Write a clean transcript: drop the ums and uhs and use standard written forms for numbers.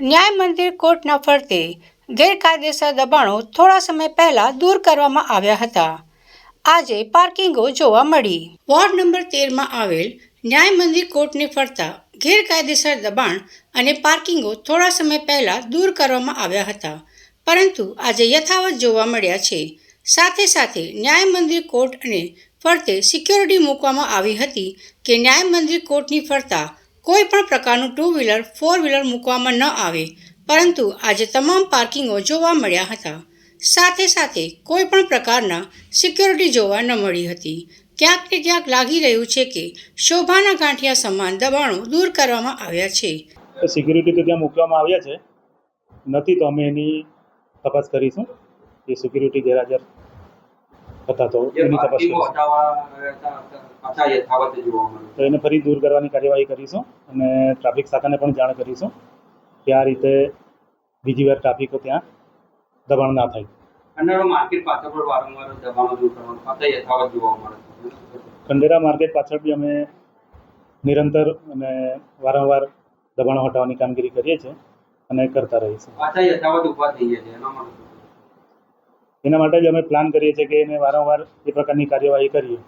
ન્યાય મંદિર કોર્ટના ફરતે ગેરકાયદેસર દબાણો થોડા સમય પહેલા દૂર કરવામાં આવ્યા હતા. આજે પાર્કિંગો જોવા મળી. વોર્ડ નંબર 13માં આવેલ ન્યાય મંદિર કોર્ટને ફરતા ગેરકાયદેસર દબાણ અને પાર્કિંગો થોડા સમય પહેલા દૂર કરવામાં આવ્યા હતા, પરંતુ આજે યથાવત જોવા મળ્યા છે. સાથે સાથે ન્યાય મંદિર કોર્ટ અને ફરતે સિક્યોરિટી મૂકવામાં આવી હતી કે ન્યાય મંદિર કોર્ટની ફરતા કોઈ પણ પ્રકારનું 2 વ્હીલર 4 વ્હીલર મૂકવામાં ન આવે, પરંતુ આજે તમામ પાર્કિંગો જોવા મળ્યા હતા. સાથે સાથે કોઈ પણ પ્રકારના સિક્યોરિટી જોવા ન મળી હતી. ક્યાંક ને ક્યાંક લાગી રહ્યું છે કે શોભાના ગાંઠિયા સમાન દબાણો દૂર કરવામાં આવ્યા છે. સિક્યુરિટી તો ત્યાં મૂકવામાં આવ્યા છે નથી, તો અમે એની તપાસ કરીશું. એ સિક્યુરિટી ગેરહાજર હતા તો એની તપાસ કરીશું. તો એને ફરી દૂર કરવાની કાર્યવાહી કરીશું અને ટ્રાફિક શાખાને પણ જાણ કરીશું કે આ રીતે બીજી વાર ટ્રાફિકો ત્યાં દબાણ ના થાય. ખંડેરા માર્કેટ પાછળ બી અમે નિરંતર અને વારંવાર દબાણો હટાવવાની કામગીરી કરીએ છીએ અને કરતા રહીશું. એના માટે જ અમે પ્લાન કરીએ છીએ કે એને વારંવાર એ પ્રકારની કાર્યવાહી કરીએ.